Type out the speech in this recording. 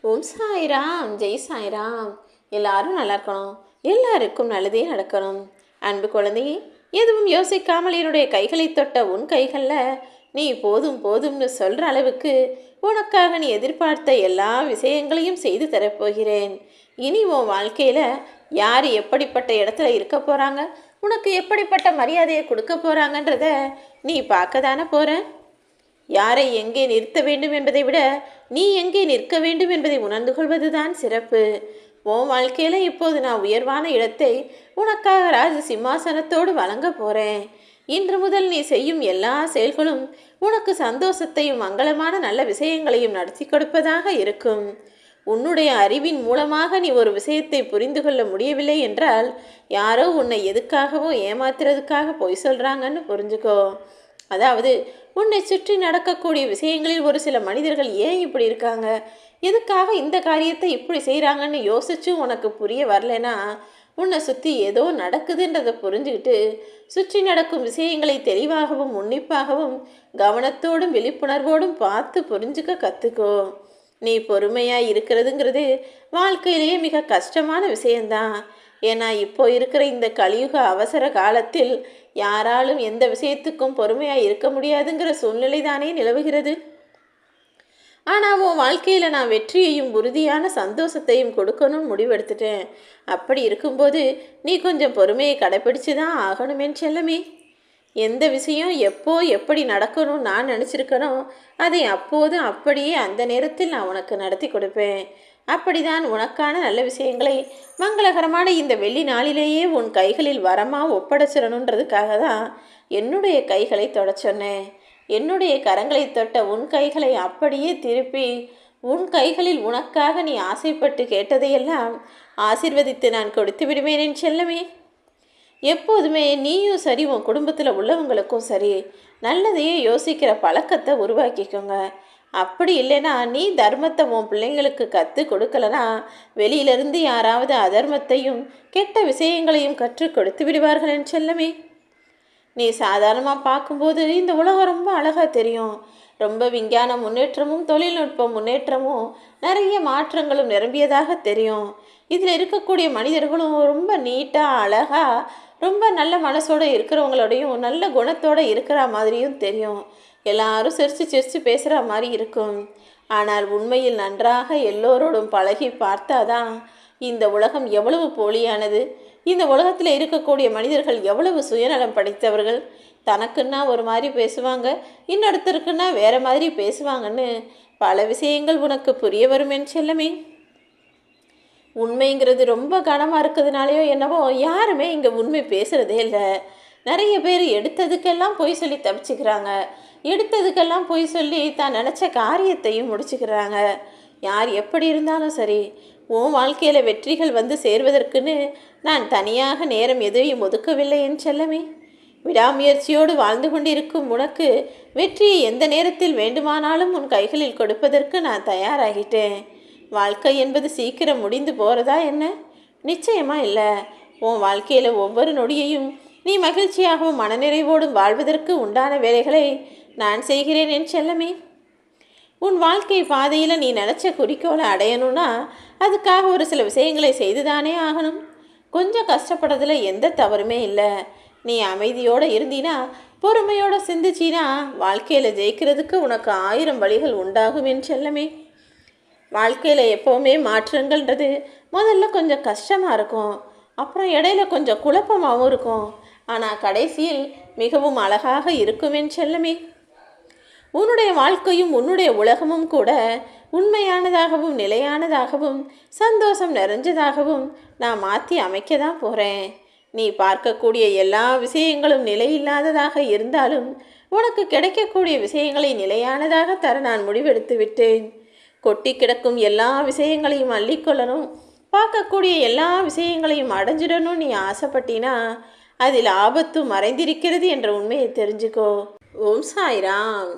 ஓம் சாய்ராம், ஜெய் சாய்ராம். எல்லாரும் நல்லா இருக்கணும், எல்லாருக்கும் நல்லதே நடக்கணும். அன்பு குழந்தையே, எதுவும் யோசிக்காமல் என்னுடைய கைகளை தொட்ட உன் கைகளில் நீ போதும் போதும்னு சொல்கிற அளவுக்கு உனக்காக நீ எதிர்பார்த்த எல்லா விஷயங்களையும் செய்து தரப்போகிறேன். இனி உன் வாழ்க்கையில் யார் எப்படிப்பட்ட இடத்துல இருக்க போகிறாங்க, உனக்கு எப்படிப்பட்ட மரியாதையை கொடுக்க போகிறாங்கன்றத நீ பார்க்க தானே போகிற. யாரை எங்கே நிறுத்த வேண்டும் என்பதை விட நீ எங்கே நிற்க வேண்டும் என்பதை உணர்ந்து கொள்வதுதான் சிறப்பு. உன் வாழ்க்கையில் இப்போது நான் உயர்வான இடத்தை உனக்காக ராஜ சிம்மாசனத்தோடு வழங்க போகிறேன். இன்று முதல் நீ செய்யும் எல்லா செயல்களும் உனக்கு சந்தோஷத்தையும் மங்களமான நல்ல விஷயங்களையும் நடத்தி கொடுப்பதாக இருக்கும். உன்னுடைய அறிவின் மூலமாக நீ ஒரு விஷயத்தை புரிந்து கொள்ள முடியவில்லை என்றால் யாரோ உன்னை எதுக்காகவோ ஏமாத்துறதுக்காக பொய் சொல்கிறாங்கன்னு புரிஞ்சுக்கோ. அதாவது உன்னை சுற்றி நடக்கக்கூடிய விஷயங்களில் ஒரு சில மனிதர்கள் ஏன் இப்படி இருக்காங்க, எதுக்காக இந்த காரியத்தை இப்படி செய்கிறாங்கன்னு யோசிச்சும் உனக்கு புரிய வரலனா, உன்னை சுற்றி ஏதோ நடக்குதுன்றதை புரிஞ்சுக்கிட்டு சுற்றி நடக்கும் விஷயங்களை தெளிவாகவும் உன்னிப்பாகவும் கவனத்தோடும் விழிப்புணர்வோடும் பார்த்து புரிஞ்சுக்க கற்றுக்கோ. நீ பொறுமையாக இருக்கிறதுங்கிறது வாழ்க்கையிலேயே மிக கஷ்டமான விஷயந்தான். ஏன்னா இப்போ இருக்கிற இந்த கலியுக அவசர காலத்தில் யாராலும் எந்த விஷயத்துக்கும் பொறுமையாக இருக்க முடியாதுங்கிற சூழ்நிலை தானே நிலவுகிறது. ஆனால் உன் வாழ்க்கையில் நான் வெற்றியையும் உறுதியான சந்தோஷத்தையும் கொடுக்கணும்னு முடிவெடுத்துட்டேன். அப்படி இருக்கும்போது நீ கொஞ்சம் பொறுமையை கடைப்பிடிச்சு தான் ஆகணுமேன்னு செல்லமே. எந்த விஷயம் எப்போ எப்படி நடக்கணும்னு நான் நினச்சிருக்கனோ அதை அப்போது அப்படியே அந்த நேரத்தில் நான் உனக்கு நடத்தி கொடுப்பேன். அப்படிதான் உனக்கான நல்ல விஷயங்களை மங்களகரமான இந்த வெள்ளி நாளிலேயே உன் கைகளில் வரமாக ஒப்படைச்சிடணுன்றதுக்காக தான் என்னுடைய கைகளை தொட சொன்னேன். என்னுடைய கரங்களை தொட்ட உன் கைகளை அப்படியே திருப்பி உன் கைகளில் உனக்காக நீ ஆசைப்பட்டு கேட்டதையெல்லாம் ஆசீர்வதித்து நான் கொடுத்து விடுவேன் என் செல்லமே. எப்போதுமே நீயும் சரி, உன் குடும்பத்தில் உள்ளவங்களுக்கும் சரி, நல்லதையே யோசிக்கிற பழக்கத்தை உருவாக்கிக்கோங்க. அப்படி இல்லைன்னா நீ தர்மத்தை உன் பிள்ளைங்களுக்கு கற்றுக் கொடுக்கலனா வெளியிலிருந்து யாராவது அதர்மத்தையும் கெட்ட விஷயங்களையும் கற்றுக் கொடுத்து விடுவார்கள் என் செல்லமே. நீ சாதாரணமாக பார்க்கும்போது இந்த உலகம் ரொம்ப அழகாக தெரியும். ரொம்ப விஞ்ஞான முன்னேற்றமும் தொழில்நுட்ப முன்னேற்றமும் நிறைய மாற்றங்களும் நிரம்பியதாக தெரியும். இதில் இருக்கக்கூடிய மனிதர்களும் ரொம்ப நீட்டாக அழகாக ரொம்ப நல்ல மனசோடு இருக்கிறவங்களோடையும் நல்ல குணத்தோடு இருக்கிற மாதிரியும் தெரியும். எல்லாரும் சிரித்து சிரித்து பேசுகிற மாதிரி இருக்கும். ஆனால் உண்மையில் நன்றாக எல்லோரோடும் பழகி பார்த்தாதான் இந்த உலகம் எவ்வளவு போலியானது, இந்த உலகத்தில் இருக்கக்கூடிய மனிதர்கள் எவ்வளவு சுயநலம் படைத்தவர்கள், தனக்குன்னா ஒரு மாதிரி பேசுவாங்க, இன்னொருத்தருக்குன்னா வேறு மாதிரி பேசுவாங்கன்னு பல விஷயங்கள் உனக்கு புரிய வரும் என் செல்லமே. உண்மைங்கிறது ரொம்ப கனமாக இருக்கிறதுனாலையோ என்னவோ யாருமே இங்கே உண்மை பேசுகிறதே இல்லை. நிறைய பேர் எடுத்ததுக்கெல்லாம் பொய் சொல்லி தப்பிச்சுக்கிறாங்க, எடுத்ததுக்கெல்லாம் பொய் சொல்லி தான் நினச்ச காரியத்தையும் முடிச்சுக்கிறாங்க. யார் எப்படி இருந்தாலும் சரி, உன் வாழ்க்கையில் வெற்றிகள் வந்து சேர்வதற்குன்னு நான் தனியாக நேரம் எதையும் ஒதுக்கவில்லை என் செல்லமே. விடாமுயற்சியோடு வாழ்ந்து கொண்டிருக்கும் உனக்கு வெற்றியை எந்த நேரத்தில் வேண்டுமானாலும் உன் கைகளில் கொடுப்பதற்கு நான் தயாராகிட்டேன். வாழ்க்கை என்பது சீக்கிரம் முடிந்து போகிறதா என்ன? நிச்சயமாக இல்லை. உன் வாழ்க்கையில் ஒவ்வொரு நொடியையும் நீ மகிழ்ச்சியாகவும் மனநிறைவோடும் வாழ்வதற்கு உண்டான வேலைகளை நான் செய்கிறேன் என் செல்லமே. உன் வாழ்க்கை பாதையில் நீ நினச்ச குறிக்கோளை அடையணும்னா அதுக்காக ஒரு சில விஷயங்களை செய்துதானே ஆகணும். கொஞ்சம் கஷ்டப்படுறதுல எந்த தவறுமே இல்லை. நீ அமைதியோடு இருந்தீனா, பொறுமையோடு சிந்திச்சினா வாழ்க்கையில் ஜெயிக்கிறதுக்கு உனக்கு 1000 வழிகள் உண்டாகும் என் செல்லமே. வாழ்க்கையில் எப்போவுமே மாற்றங்கள்ன்றது முதல்ல கொஞ்சம் கஷ்டமாக இருக்கும், அப்புறம் இடையில கொஞ்சம் குழப்பமாகவும் இருக்கும், ஆனால் கடைசியில் மிகவும் அழகாக இருக்கும் என் செல்லமே. உன்னுடைய வாழ்க்கையும் உன்னுடைய உலகமும் கூட உண்மையானதாகவும் நிலையானதாகவும் சந்தோஷம் நிறைஞ்சதாகவும் நான் மாற்றி அமைக்க தான் போகிறேன். நீ பார்க்கக்கூடிய எல்லா விஷயங்களும் நிலையில்லாததாக இருந்தாலும் உனக்கு கிடைக்கக்கூடிய விஷயங்களை நிலையானதாக தர நான் முடிவெடுத்து விட்டேன். கொட்டி கிடக்கும் எல்லா விஷயங்களையும் அள்ளிக்கொள்ளணும், பார்க்கக்கூடிய எல்லா விஷயங்களையும் அடைஞ்சிடணும் நீ ஆசைப்பட்டினா அதில் ஆபத்து மறைந்திருக்கிறது என்ற உண்மையை தெரிஞ்சுக்கோ. ஓம் சாய்ராம்.